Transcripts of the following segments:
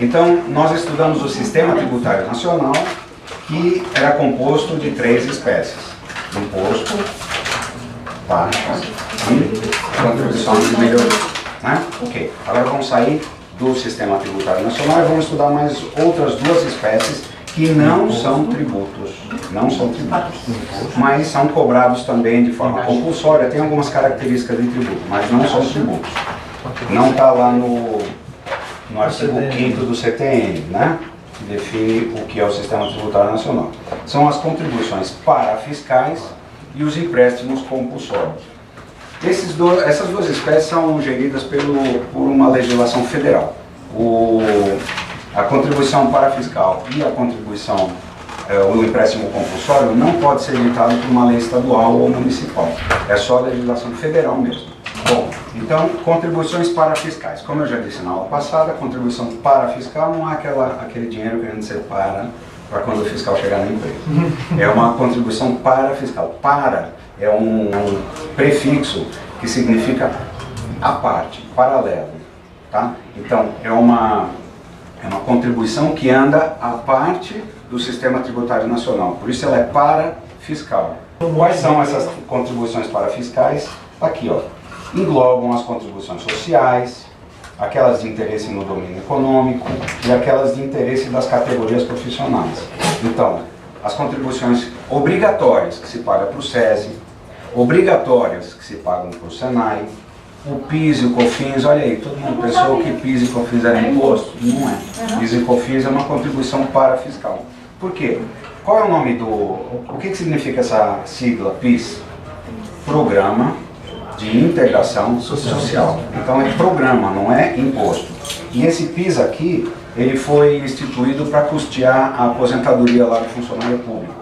Então, nós estudamos o Sistema Tributário Nacional, que era composto de 3 espécies: imposto, taxas e contribuições de melhoria. Né? Ok, agora vamos sair do Sistema Tributário Nacional e vamos estudar mais outras 2 espécies que não são tributos, mas são cobrados também de forma compulsória. Tem algumas características de tributo, mas não são tributos. Não está lá no artigo 5º do CTN, né? Que define o que é o Sistema Tributário Nacional. São as contribuições parafiscais e os empréstimos compulsórios. Essas 2 espécies são geridas por uma legislação federal. A contribuição parafiscal e a contribuição, o empréstimo compulsório, não pode ser editado por uma lei estadual ou municipal. É só a legislação federal mesmo. Bom, então, contribuições parafiscais. Como eu já disse na aula passada, a contribuição parafiscal não é aquele dinheiro que a gente separa para quando o fiscal chegar na empresa. É uma contribuição parafiscal. Para é um prefixo que significa à parte, paralelo. Tá? Então, é uma contribuição que anda à parte do Sistema Tributário Nacional. Por isso ela é parafiscal. Quais são essas contribuições parafiscais? Está aqui, ó. Englobam as contribuições sociais, aquelas de interesse no domínio econômico e aquelas de interesse das categorias profissionais. Então, as contribuições obrigatórias que se paga para o SESI, obrigatórias que se pagam para o SENAI, o PIS e o COFINS. Olha aí, todo mundo pensou que PIS e COFINS era imposto? Não é. PIS e COFINS é uma contribuição parafiscal. Por quê? Qual é o nome do... O que significa essa sigla PIS? Programa de Integração Social. Então é programa, não é imposto. E esse PIS aqui, ele foi instituído para custear a aposentadoria lá do funcionário público.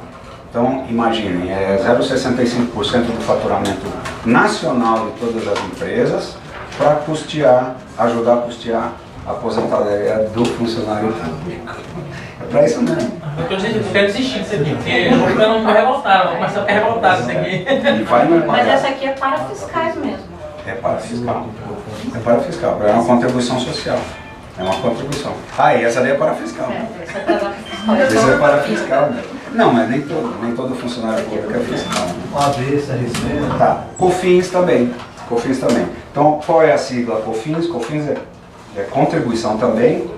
Então, imaginem, é 0,65% do faturamento nacional de todas as empresas para custear, ajudar a custear a aposentadoria do funcionário público. É para isso mesmo. Eu quero desistir disso aqui, porque eu não me revoltar, vou começar a ficar revoltado isso aqui. E vai me Mas essa aqui é para fiscais mesmo. É parafiscal. É parafiscal, é uma contribuição social. É uma contribuição. Ah, e essa daí é parafiscal. Essa é parafiscal, né? Não, mas nem todo funcionário público é fiscal. OAB, CRC. Tá. COFINS também. COFINS também. Então, qual é a sigla COFINS? COFINS é contribuição também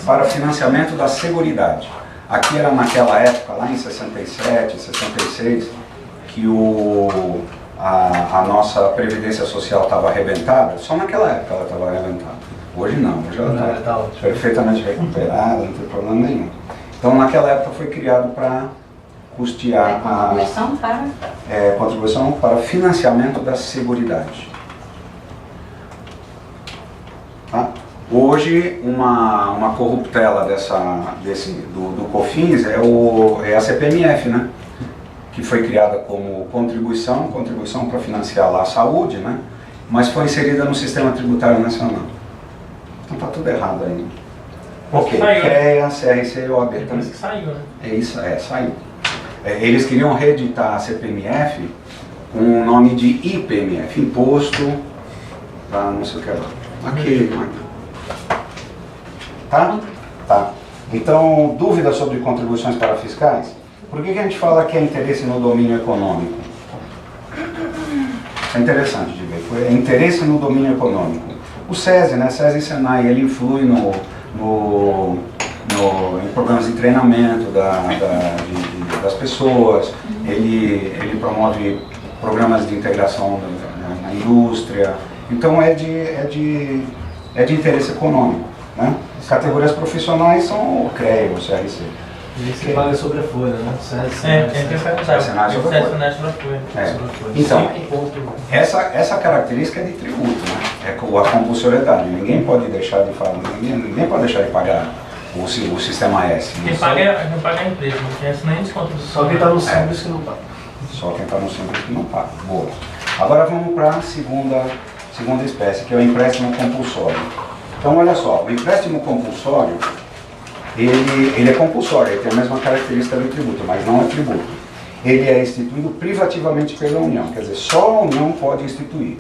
para financiamento da seguridade. Aqui era naquela época, lá em 67, 66, que a nossa Previdência Social estava arrebentada. Só naquela época ela estava arrebentada. Hoje não, hoje ela está perfeitamente recuperada, não tem problema nenhum. Então naquela época foi criado para custear contribuição para financiamento da seguridade. Tá? Hoje uma corruptela do COFINS é a CPMF, né? Que foi criada como contribuição para financiar lá a saúde, né? Mas foi inserida no Sistema Tributário Nacional. Então tá tudo errado aí. Ok, CREA, CRC e OAB também. Isso que saiu, né? É isso, saiu. Eles queriam reeditar a CPMF com o nome de IPMF, Imposto para não sei o que lá. Aqui, tá? Tá. Então, dúvidas sobre contribuições parafiscais? Por que a gente fala que é interesse no domínio econômico? É interessante de ver. É interesse no domínio econômico. O SESI, né? SESI e SENAI, ele influi em programas de treinamento das pessoas, ele promove programas de integração na indústria. Então é de interesse econômico. Né? As categorias profissionais são o CREA, o CRC. Você paga sobre a folha, né? Senai sobre a folha. Então, essa característica é de tributo, né? É a compulsoriedade. Ninguém pode deixar de falar, ninguém pode deixar de pagar o sistema S. Quem paga é a empresa, não tem essa nem desconto. Só quem está no Simples que não paga. Só quem está no Simples que não paga. Boa. Agora vamos para a segunda espécie, que é o empréstimo compulsório. Então, olha só, o empréstimo compulsório, ele é compulsório, ele tem a mesma característica do tributo, mas não é tributo. Ele é instituído privativamente pela União, quer dizer, só a União pode instituir.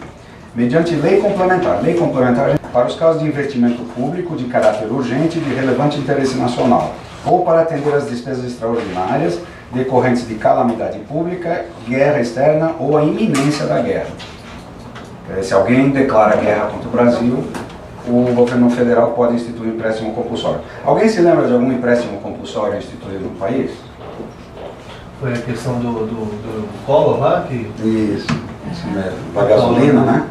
mediante lei complementar. Lei complementar para os casos de investimento público de caráter urgente e de relevante interesse nacional, ou para atender às despesas extraordinárias decorrentes de calamidade pública, guerra externa ou a iminência da guerra. Se alguém declara guerra contra o Brasil, o governo federal pode instituir um empréstimo compulsório. Alguém se lembra de algum empréstimo compulsório instituído no país? Foi a questão do Collor lá que... Isso mesmo. Da gasolina, né?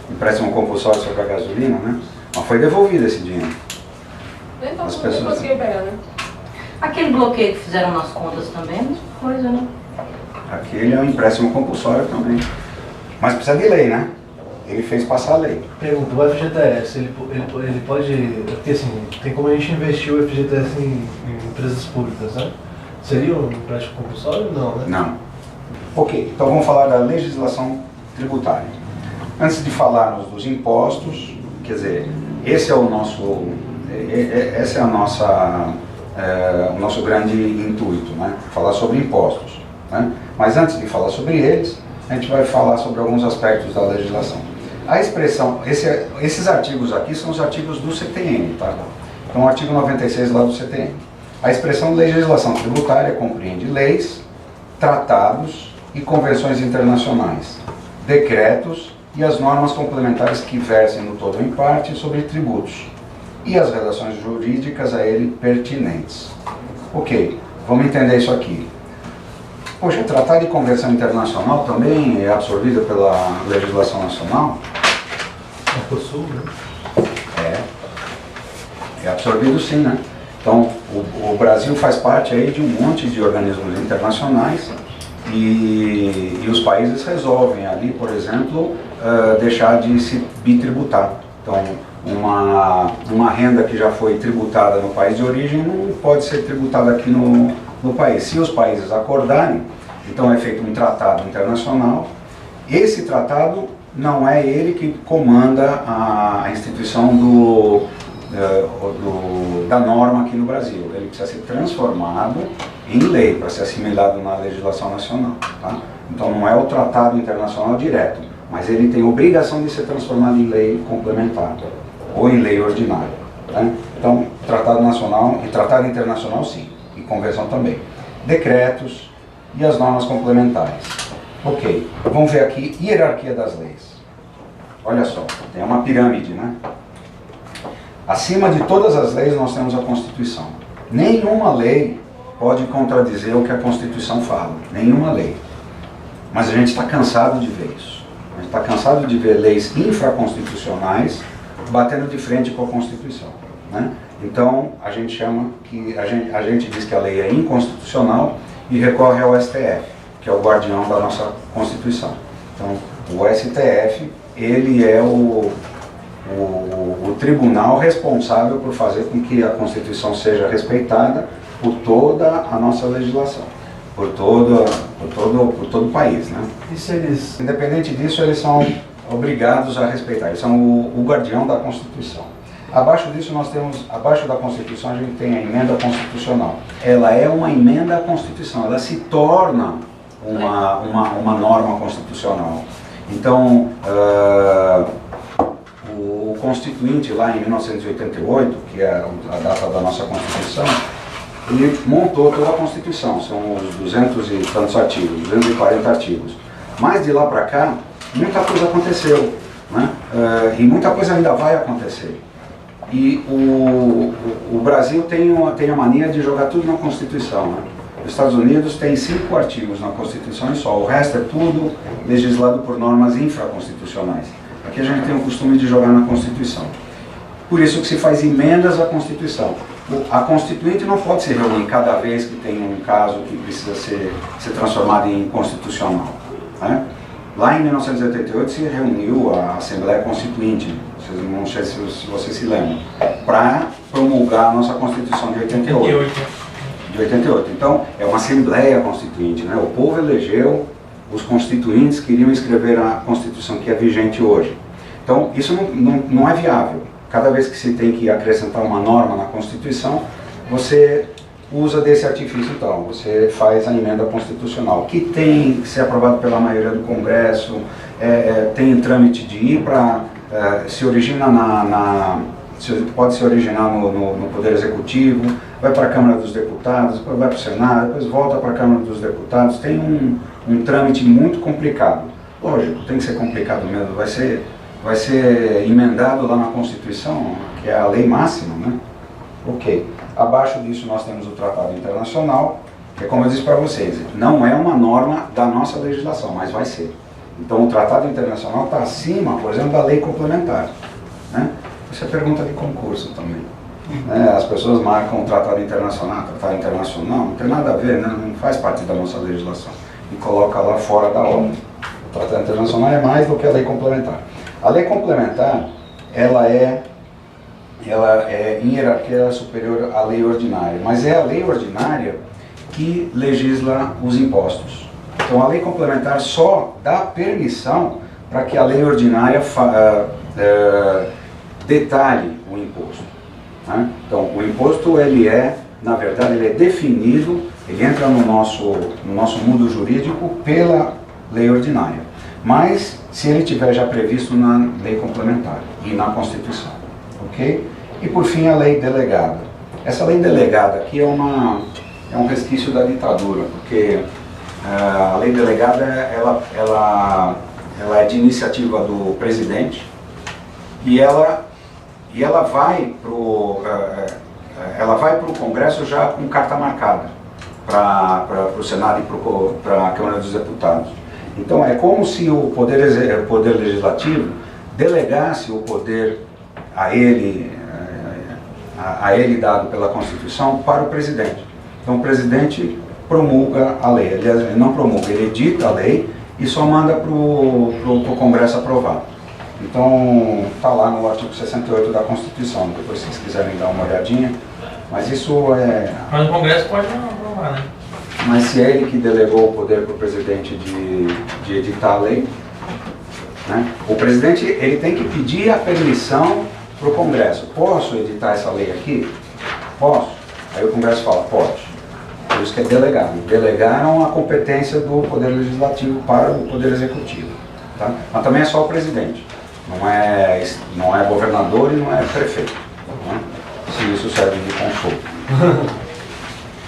Empréstimo compulsório sobre a gasolina, né? Mas foi devolvido esse dinheiro. Então, As não pessoas- conseguiu pegar, né? Aquele bloqueio que fizeram nas contas também é a mesma coisa, né? Aquele é um empréstimo compulsório também. Mas precisa de lei, né? Ele fez passar a lei. Pergunta, o FGTS, ele pode... Porque assim, tem como a gente investir o FGTS em empresas públicas, né? Seria um empréstimo compulsório? Não, né? Não. Ok, então vamos falar da legislação tributária. Antes de falarmos dos impostos, quer dizer, esse é o nosso, essa é a nossa, o nosso grande intuito, né? Falar sobre impostos, né? Mas antes de falar sobre eles, a gente vai falar sobre alguns aspectos da legislação. A expressão, esses artigos aqui são os artigos do CTN, tá? Então o artigo 96 lá do CTN. A expressão legislação tributária compreende leis, tratados e convenções internacionais, decretos e as normas complementares que versem no todo ou em parte sobre tributos e as relações jurídicas a ele pertinentes. Ok, vamos entender isso aqui. Poxa, tratado e convenção internacional também é absorvida pela legislação nacional? Mercosul, né? É absorvido sim, né? Então, o Brasil faz parte aí de um monte de organismos internacionais e os países resolvem ali, por exemplo, deixar de se bitributar. Então, uma renda que já foi tributada no país de origem não pode ser tributada aqui no país. Se os países acordarem, então é feito um tratado internacional. Esse tratado não é ele que comanda a instituição da norma aqui no Brasil. Ele precisa ser transformado em lei para ser assimilado na legislação nacional. Tá? Então não é o tratado internacional direto, mas ele tem obrigação de ser transformado em lei complementar ou em lei ordinária. Né? Então, tratado nacional e tratado internacional sim, e convenção também. Decretos e as normas complementares. Ok, vamos ver aqui hierarquia das leis. Olha só, tem uma pirâmide, né? Acima de todas as leis nós temos a Constituição. Nenhuma lei pode contradizer o que a Constituição fala, nenhuma lei. Mas a gente está cansado de ver isso. A gente está cansado de ver leis infraconstitucionais batendo de frente com a Constituição, né? Então a gente diz que a lei é inconstitucional e recorre ao STF, que é o guardião da nossa Constituição. Então o STF, ele é o tribunal responsável por fazer com que a Constituição seja respeitada por toda a nossa legislação, por todo o país, né? E se eles... Independente disso, eles são obrigados a respeitar, eles são o guardião da Constituição. Abaixo disso nós temos, abaixo da Constituição a gente tem a emenda constitucional. Ela é uma emenda à Constituição, ela se torna uma norma constitucional. Então, o Constituinte lá em 1988, que é a data da nossa Constituição, ele montou toda a Constituição, são os 200 e tantos artigos, 240 artigos. Mas de lá para cá, muita coisa aconteceu, né? E muita coisa ainda vai acontecer. E o Brasil tem a mania de jogar tudo na Constituição, né? Os Estados Unidos tem 5 artigos na Constituição e só, o resto é tudo legislado por normas infraconstitucionais. Aqui a gente tem o costume de jogar na Constituição. Por isso que se faz emendas à Constituição. A Constituinte não pode se reunir cada vez que tem um caso que precisa ser transformado em constitucional, né? Lá em 1988 se reuniu a Assembleia Constituinte, não sei se vocês se lembram, para promulgar a nossa Constituição de 88. De 88. Então, é uma Assembleia Constituinte, né? O povo elegeu os constituintes que iriam escrever a Constituição que é vigente hoje. Então, isso não é viável. Cada vez que se tem que acrescentar uma norma na Constituição, você usa desse artifício, então, você faz a emenda constitucional, que tem que ser aprovado pela maioria do Congresso, tem trâmite de ir para, se origina pode se originar no Poder Executivo, vai para a Câmara dos Deputados, depois vai para o Senado, depois volta para a Câmara dos Deputados. Tem um trâmite muito complicado. Lógico, tem que ser complicado mesmo, vai ser emendado lá na Constituição, que é a lei máxima, né? Ok. Abaixo disso nós temos o Tratado Internacional, que, como eu disse para vocês, não é uma norma da nossa legislação, mas vai ser. Então o Tratado Internacional está acima, por exemplo, da lei complementar, né? Isso é pergunta de concurso também. As pessoas marcam o Tratado Internacional, não tem nada a ver, né? Não faz parte da nossa legislação. E coloca lá fora da ordem. O Tratado Internacional é mais do que a lei complementar. A lei complementar, ela é em hierarquia superior à lei ordinária, mas é a lei ordinária que legisla os impostos. Então a lei complementar só dá permissão para que a lei ordinária detalhe o imposto, né? Então o imposto, na verdade, ele é definido, ele entra no nosso mundo jurídico pela lei ordinária, mas se ele tiver já previsto na lei complementar e na Constituição, ok? E por fim a lei delegada. Essa lei delegada aqui é um resquício da ditadura, porque a lei delegada ela é de iniciativa do presidente e ela vai para o Congresso já com carta marcada para o Senado e para a Câmara dos Deputados. Então é como se o poder legislativo delegasse o poder a ele dado pela Constituição para o presidente. Então o presidente promulga a lei, aliás, ele não promulga, ele edita a lei e só manda para o Congresso aprovar. Então está lá no artigo 68 da Constituição, depois se vocês quiserem dar uma olhadinha, mas isso é... Mas o Congresso pode não aprovar, né? Mas se é ele que delegou o poder para o presidente de editar a lei, né? O presidente ele tem que pedir a permissão para o Congresso. Posso editar essa lei aqui? Posso? Aí o Congresso fala, pode. Por isso que é delegado. Delegaram a competência do Poder Legislativo para o Poder Executivo. Tá? Mas também é só o presidente. Não é governador e não é prefeito. Né? Se isso serve de consulta.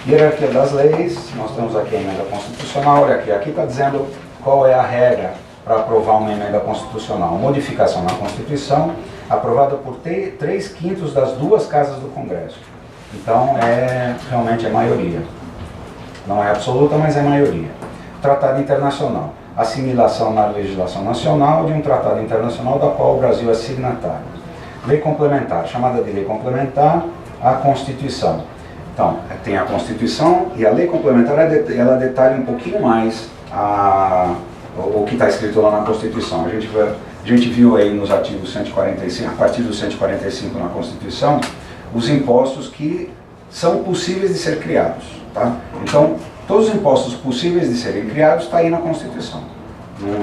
Hierarquia das leis, nós temos aqui a emenda constitucional, olha aqui está dizendo qual é a regra para aprovar uma emenda constitucional. Modificação na Constituição, aprovada por 3/5 das 2 casas do Congresso. Então, realmente é maioria. Não é absoluta, mas é maioria. Tratado internacional, assimilação na legislação nacional de um tratado internacional da qual o Brasil é signatário. Lei complementar, chamada de lei complementar, a Constituição. Então, tem a Constituição e a lei complementar, ela detalha um pouquinho mais o que está escrito lá na Constituição. A gente viu aí nos artigos 145, a partir do 145 na Constituição, os impostos que são possíveis de ser criados. Tá? Então, todos os impostos possíveis de serem criados está aí na Constituição.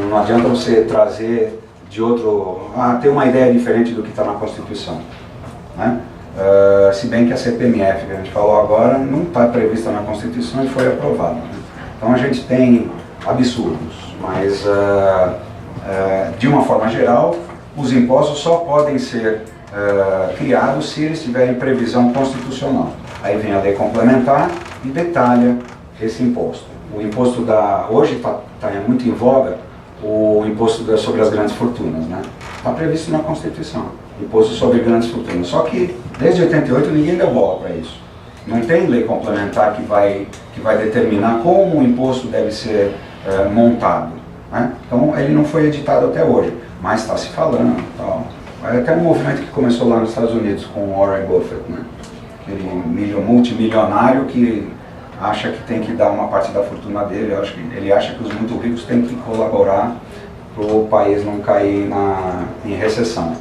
Não adianta você trazer de outro, ter uma ideia diferente do que está na Constituição. Né? Se bem que a CPMF, que a gente falou agora, não está prevista na Constituição e foi aprovada. Né? Então a gente tem absurdos, mas de uma forma geral, os impostos só podem ser criados se eles tiverem previsão constitucional. Aí vem a lei complementar e detalha esse imposto. O imposto hoje está muito em voga, o imposto sobre as grandes fortunas, né? Está previsto na Constituição, imposto sobre grandes fortunas. Só que desde 88 ninguém deu bola para isso. Não tem lei complementar que vai determinar como o imposto deve ser montado. Né? Então ele não foi editado até hoje, mas está se falando. Tal. É até um movimento que começou lá nos Estados Unidos com Warren Buffett, né? Aquele multimilionário que acha que tem que dar uma parte da fortuna dele. Ele acha que os muito ricos têm que colaborar para o país não cair em recessão.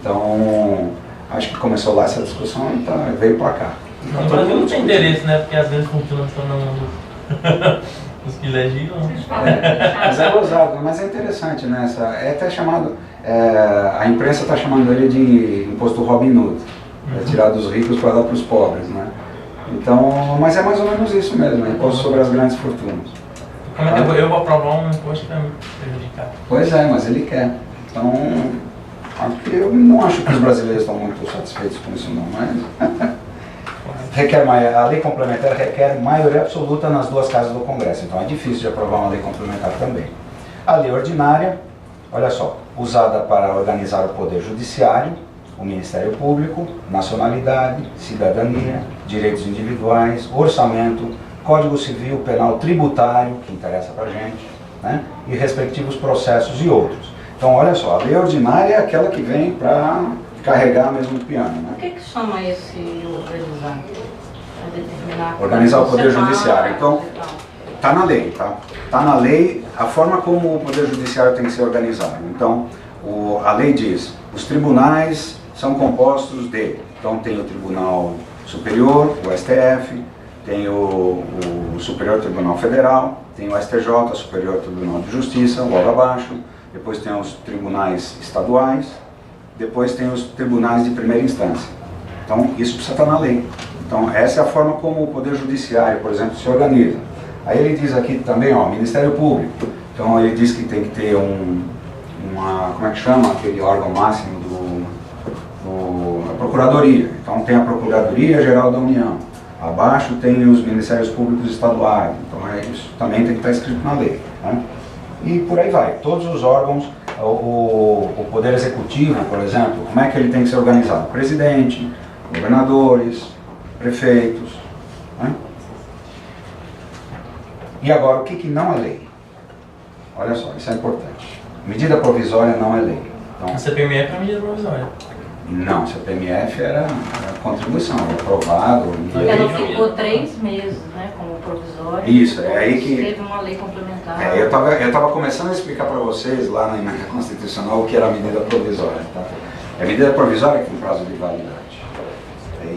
Então, acho que começou lá essa discussão e veio para cá. No Brasil não tem interesse, né? Porque às vezes fortunas estão na mão dos que legislam. Mas é ousado, mas é interessante, né? É até chamado, a imprensa está chamando ele de imposto Robin Hood, tirar dos ricos para dar para os pobres, né? Então, mas é mais ou menos isso mesmo, imposto sobre as grandes fortunas. Como é que eu vou aprovar um imposto que vai me prejudicar? Pois é, mas ele quer. Então, eu não acho que os brasileiros estão muito satisfeitos com isso não, mas a lei complementar requer maioria absoluta nas duas casas do Congresso, então é difícil de aprovar uma lei complementar também. A lei ordinária, olha só, usada para organizar o Poder Judiciário, o Ministério Público, nacionalidade, cidadania, direitos individuais, orçamento, Código Civil, Penal, Tributário, que interessa para a gente, né, e respectivos processos e outros. Então, olha só, a lei ordinária é aquela que vem para carregar mesmo o piano, né? O que chama esse organizar? Para determinar... Organizar o Poder Judiciário. Então, está na lei, tá? Está na lei a forma como o Poder Judiciário tem que ser organizado. Então, a lei diz, os tribunais são compostos de... Então, tem o Tribunal Superior, o STF, tem o Superior Tribunal Federal, tem o STJ, Superior Tribunal de Justiça, logo abaixo, depois tem os tribunais estaduais, depois tem os tribunais de primeira instância. Então, isso precisa estar na lei. Então, essa é a forma como o Poder Judiciário, por exemplo, se organiza. Aí ele diz aqui também, ó, Ministério Público. Então, ele diz que tem que ter como é que chama? Aquele órgão máximo da Procuradoria. Então, tem a Procuradoria Geral da União. Abaixo tem os Ministérios Públicos Estaduais. Então, isso também tem que estar escrito na lei, né? E por aí vai. Todos os órgãos, o Poder Executivo, por exemplo, como é que ele tem que ser organizado? Presidente, governadores, prefeitos, né? E agora, o que não é lei? Olha só, isso é importante. Medida provisória não é lei. Então, A CPMF é medida provisória. não, CPMF era contribuição, era aprovado. Porque ela ficou 3 meses, né, como provisória. Isso, é aí que... Teve uma lei complementar. eu tava começando a explicar para vocês lá na emenda constitucional o que era a medida provisória. Tá? A medida provisória que tem prazo de validade.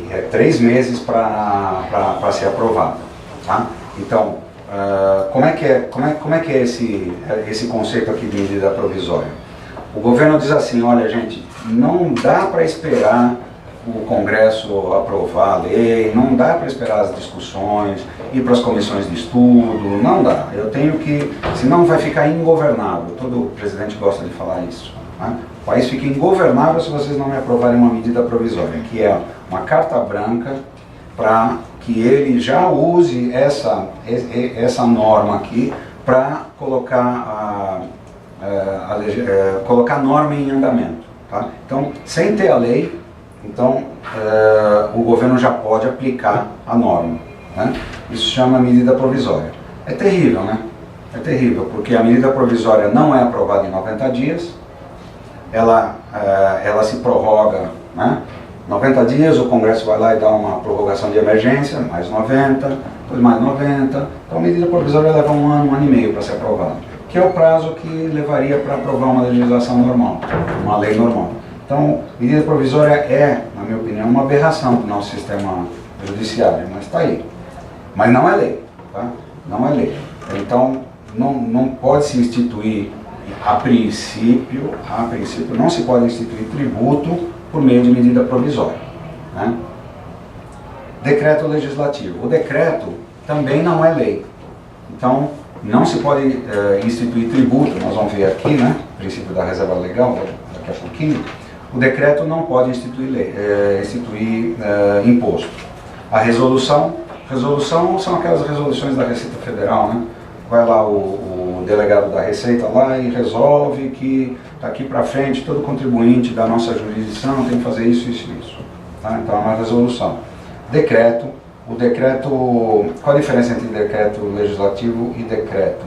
É 3 meses para ser aprovada. Tá? Então, como é que é esse conceito aqui de medida provisória? O governo diz assim, olha gente, não dá para esperar o Congresso aprovar a lei, não dá para esperar as discussões, ir para as comissões de estudo, não dá. Eu tenho que, senão vai ficar ingovernável. Todo presidente gosta de falar isso, né? O país fica ingovernável se vocês não me aprovarem uma medida provisória, que é uma carta branca para que ele já use essa norma aqui para colocar colocar norma em andamento. Tá? Então, sem ter a lei, então, o governo já pode aplicar a norma, né? Isso se chama medida provisória. É terrível, né? É terrível, porque a medida provisória não é aprovada em 90 dias, ela se prorroga, né? 90 dias, o Congresso vai lá e dá uma prorrogação de emergência, mais 90, depois mais 90, então a medida provisória leva um ano e meio para ser aprovada, que é o prazo que levaria para aprovar uma legislação normal, uma lei normal. Então, medida provisória é, na minha opinião, uma aberração do nosso sistema judiciário, mas está aí. Mas não é lei, tá? Não é lei. Então, não pode se instituir, a princípio, não se pode instituir tributo por meio de medida provisória, né? Decreto legislativo. O decreto também não é lei. Então, não se pode instituir tributo, nós vamos ver aqui, né? Princípio da reserva legal, daqui a pouquinho. O decreto não pode instituir imposto. A resolução são aquelas resoluções da Receita Federal, né? Vai lá o delegado da Receita lá e resolve que daqui para frente todo contribuinte da nossa jurisdição tem que fazer isso, isso e isso. Tá? Então é uma resolução. Decreto. O decreto, qual a diferença entre decreto legislativo e decreto?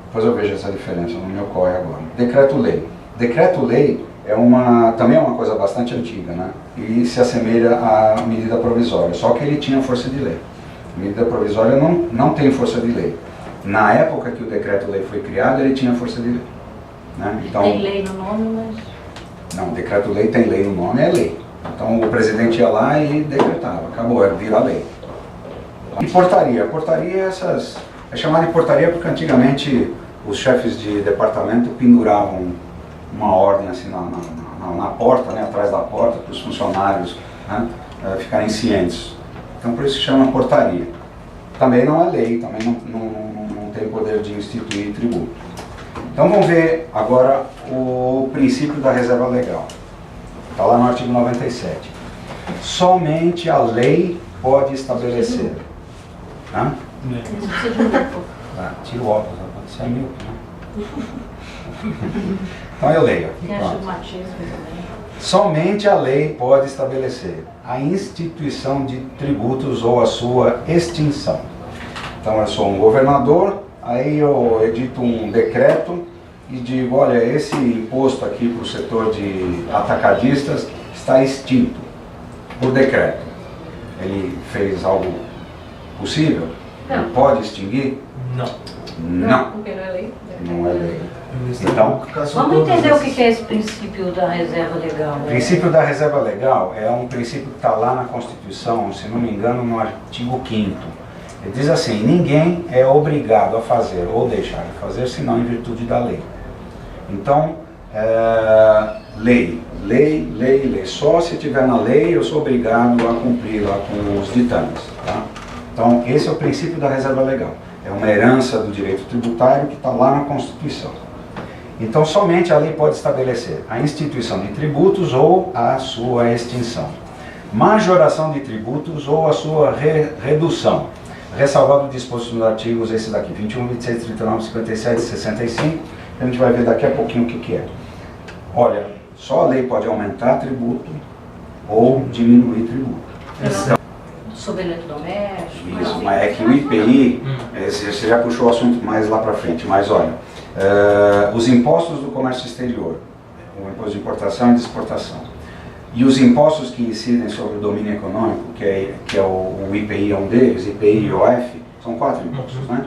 Depois eu vejo essa diferença, não me ocorre agora. Decreto-lei. Decreto-lei também é uma coisa bastante antiga, né? E se assemelha à medida provisória, só que ele tinha força de lei. A medida provisória não tem força de lei. Na época que o decreto-lei foi criado, ele tinha força de lei, né? Então, tem lei no nome, mas... Não, decreto-lei tem lei no nome, é lei. Então o presidente ia lá e decretava, acabou, vira lei. E portaria? Portaria é chamada de portaria porque antigamente os chefes de departamento penduravam uma ordem assim na porta, né, atrás da porta, para os funcionários, né, ficarem cientes. Então por isso se chama portaria. também não é lei, também não tem poder de instituir tributo. Então vamos ver agora o princípio da reserva legal. Está lá no artigo 97. Somente a lei pode estabelecer. Hã? Isso precisa de um pouco. Tira o óculos, isso é míope, né? Então eu leio aqui. Tem Pronto. astigmatismo também. Somente a lei pode estabelecer a instituição de tributos ou a sua extinção. Então eu sou um governador, aí eu edito um decreto e digo, olha, esse imposto aqui para o setor de atacadistas está extinto por decreto. Ele fez algo possível? Não. Ele pode extinguir? Não. Não, Porque não é lei. não é lei. Então, Vamos entender o que é esse princípio da reserva legal. O princípio da reserva legal é um princípio que está lá na Constituição, se não me engano, no artigo 5º. Ele diz assim, ninguém é obrigado a fazer ou deixar de fazer, senão em virtude da lei. Então, lei. Só se tiver na lei eu sou obrigado a cumprir lá com os ditames. Tá? Então, esse é o princípio da reserva legal. É uma herança do direito tributário que está lá na Constituição. Então, somente a lei pode estabelecer a instituição de tributos ou a sua extinção, majoração de tributos ou a sua redução, ressalvado o disposto nos artigos, esse daqui, 21, 26, 39, 57 e 65, a gente vai ver daqui a pouquinho o que é. Olha, só a lei pode aumentar tributo ou diminuir tributo. Sobre eletrodoméstico. Isso, mas é que o IPI, você já puxou o assunto mais lá para frente, mas olha, os impostos do comércio exterior, o imposto de importação e de exportação, e os impostos que incidem sobre o domínio econômico, que é o IPI é um deles, IPI e OF, são 4 impostos, né?